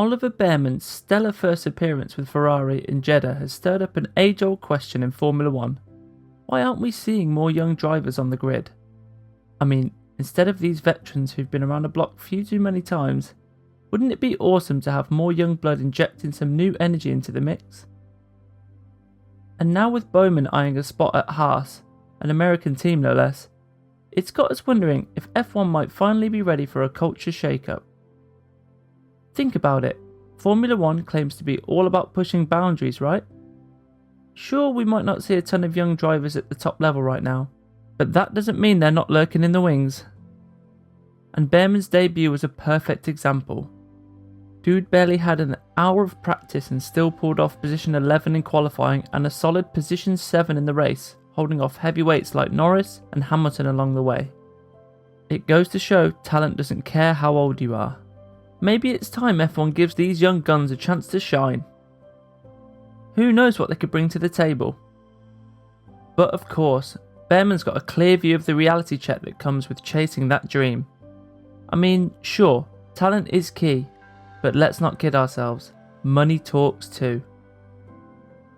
Oliver Bearman's stellar first appearance with Ferrari in Jeddah has stirred up an age-old question in Formula 1. Why aren't we seeing more young drivers on the grid? I mean, instead of these veterans who've been around the block a few too many times, wouldn't it be awesome to have more young blood injecting some new energy into the mix? And now with Bowman eyeing a spot at Haas, an American team no less, it's got us wondering if F1 might finally be ready for a culture shake-up. Think about it, Formula 1 claims to be all about pushing boundaries, right? Sure, we might not see a ton of young drivers at the top level right now, but that doesn't mean they're not lurking in the wings. And Bearman's debut was a perfect example. Dude barely had an hour of practice and still pulled off position 11 in qualifying and a solid position 7 in the race, holding off heavyweights like Norris and Hamilton along the way. It goes to show talent doesn't care how old you are. Maybe it's time F1 gives these young guns a chance to shine. Who knows what they could bring to the table? But of course, Bearman's got a clear view of the reality check that comes with chasing that dream. I mean, sure, talent is key, but let's not kid ourselves, money talks too.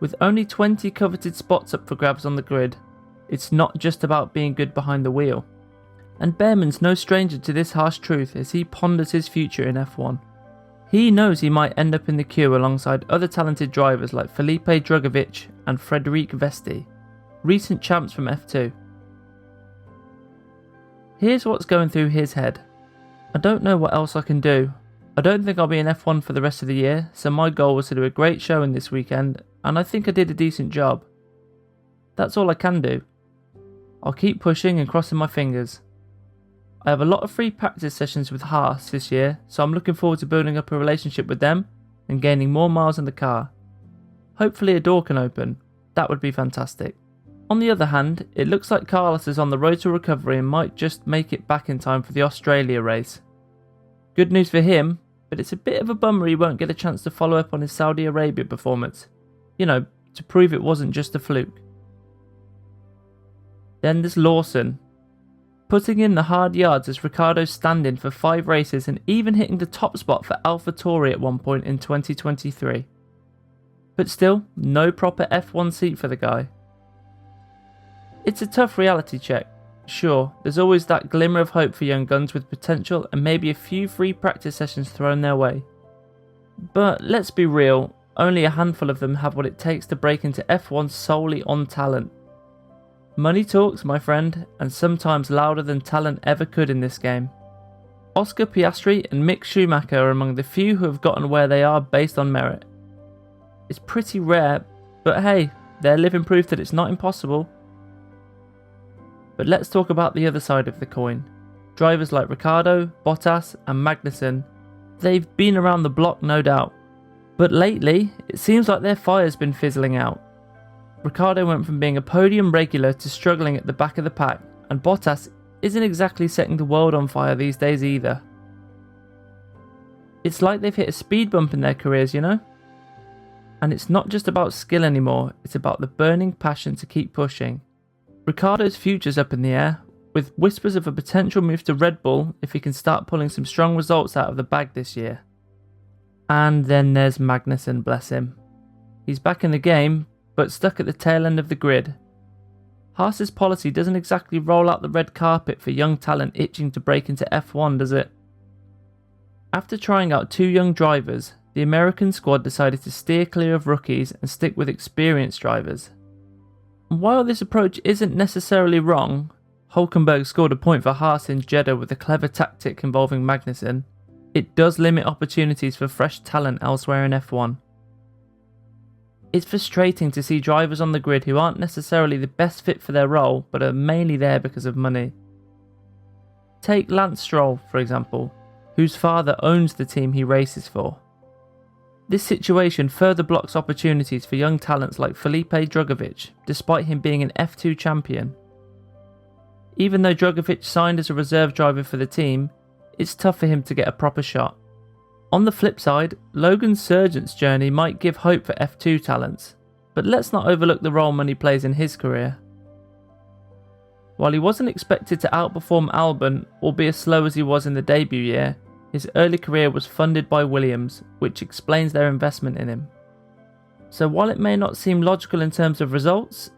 With only 20 coveted spots up for grabs on the grid, it's not just about being good behind the wheel. And Bearman's no stranger to this harsh truth as he ponders his future in F1. He knows he might end up in the queue alongside other talented drivers like Felipe Drugovich and Frederic Vesti, recent champs from F2. Here's what's going through his head. I don't know what else I can do. I don't think I'll be in F1 for the rest of the year, so my goal was to do a great showing this weekend, and I think I did a decent job. That's all I can do. I'll keep pushing and crossing my fingers. I have a lot of free practice sessions with Haas this year, so I'm looking forward to building up a relationship with them and gaining more miles in the car. Hopefully a door can open. That would be fantastic. On the other hand, it looks like Carlos is on the road to recovery and might just make it back in time for the Australia race. Good news for him, but it's a bit of a bummer he won't get a chance to follow up on his Saudi Arabia performance. You know, to prove it wasn't just a fluke. Then there's Lawson. Putting in the hard yards as Ricciardo's stand-in for 5 races and even hitting the top spot for AlphaTauri at one point in 2023. But still, no proper F1 seat for the guy. It's a tough reality check. Sure, there's always that glimmer of hope for young guns with potential and maybe a few free practice sessions thrown their way. But let's be real, only a handful of them have what it takes to break into F1 solely on talent. Money talks, my friend, and sometimes louder than talent ever could in this game. Oscar Piastri and Mick Schumacher are among the few who have gotten where they are based on merit. It's pretty rare, but hey, they're living proof that it's not impossible. But let's talk about the other side of the coin. Drivers like Ricciardo, Bottas and Magnussen, they've been around the block no doubt. But lately, it seems like their fire's been fizzling out. Ricciardo went from being a podium regular to struggling at the back of the pack, and Bottas isn't exactly setting the world on fire these days either. It's like they've hit a speed bump in their careers, you know? And it's not just about skill anymore, it's about the burning passion to keep pushing. Ricciardo's future's up in the air, with whispers of a potential move to Red Bull if he can start pulling some strong results out of the bag this year. And then there's Magnussen, bless him. He's back in the game, but stuck at the tail end of the grid. Haas's policy doesn't exactly roll out the red carpet for young talent itching to break into F1, does it? After trying out 2 young drivers, the American squad decided to steer clear of rookies and stick with experienced drivers. And while this approach isn't necessarily wrong, Hülkenberg scored a point for Haas in Jeddah with a clever tactic involving Magnussen, it does limit opportunities for fresh talent elsewhere in F1. It's frustrating to see drivers on the grid who aren't necessarily the best fit for their role, but are mainly there because of money. Take Lance Stroll, for example, whose father owns the team he races for. This situation further blocks opportunities for young talents like Felipe Drugovich, despite him being an F2 champion. Even though Drugovich signed as a reserve driver for the team, it's tough for him to get a proper shot. On the flip side, Logan Sargent's journey might give hope for F2 talents, but let's not overlook the role money plays in his career. While he wasn't expected to outperform Albon or be as slow as he was in the debut year, his early career was funded by Williams, which explains their investment in him. So while it may not seem logical in terms of results,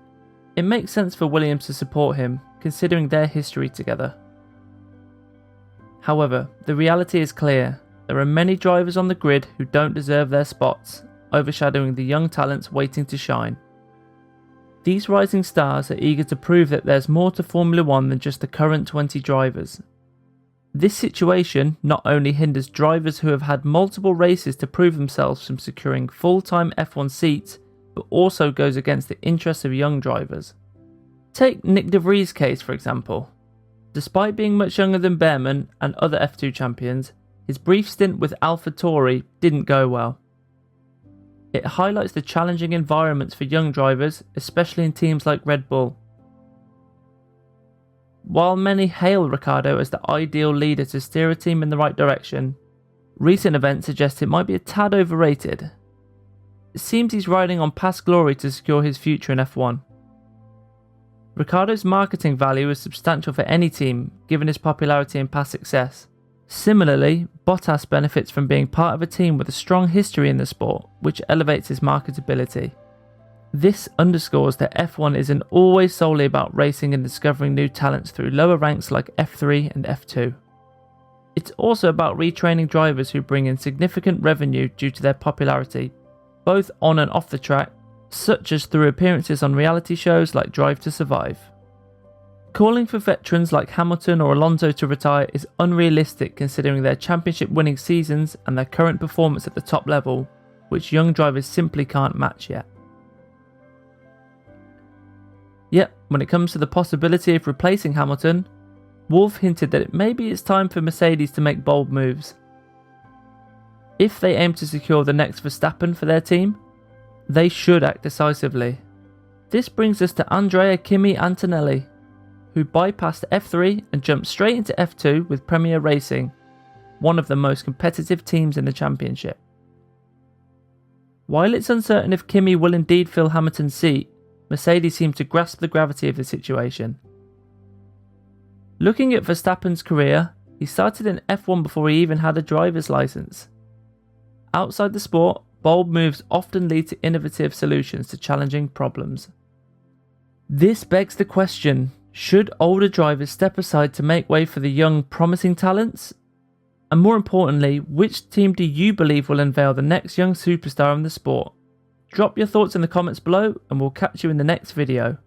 it makes sense for Williams to support him, considering their history together. However, the reality is clear. There are many drivers on the grid who don't deserve their spots, overshadowing the young talents waiting to shine. These rising stars are eager to prove that there's more to Formula 1 than just the current 20 drivers. This situation not only hinders drivers who have had multiple races to prove themselves from securing full-time F1 seats, but also goes against the interests of young drivers. Take Nick De Vries' case for example. Despite being much younger than Bearman and other F2 champions, his brief stint with AlphaTauri didn't go well. It highlights the challenging environments for young drivers, especially in teams like Red Bull. While many hail Ricciardo as the ideal leader to steer a team in the right direction, recent events suggest it might be a tad overrated. It seems he's riding on past glory to secure his future in F1. Ricciardo's marketing value is substantial for any team, given his popularity and past success. Similarly, Bottas benefits from being part of a team with a strong history in the sport, which elevates his marketability. This underscores that F1 isn't always solely about racing and discovering new talents through lower ranks like F3 and F2. It's also about retraining drivers who bring in significant revenue due to their popularity, both on and off the track, such as through appearances on reality shows like Drive to Survive. Calling for veterans like Hamilton or Alonso to retire is unrealistic considering their championship winning seasons and their current performance at the top level, which young drivers simply can't match yet. Yet, when it comes to the possibility of replacing Hamilton, Wolff hinted that maybe it's time for Mercedes to make bold moves. If they aim to secure the next Verstappen for their team, they should act decisively. This brings us to Andrea Kimi Antonelli, who bypassed F3 and jumped straight into F2 with Premier Racing, one of the most competitive teams in the championship. While it's uncertain if Kimi will indeed fill Hamilton's seat, Mercedes seem to grasp the gravity of the situation. Looking at Verstappen's career, he started in F1 before he even had a driver's license. Outside the sport, bold moves often lead to innovative solutions to challenging problems. This begs the question, should older drivers step aside to make way for the young, promising talents? And more importantly, which team do you believe will unveil the next young superstar in the sport? Drop your thoughts in the comments below and we'll catch you in the next video.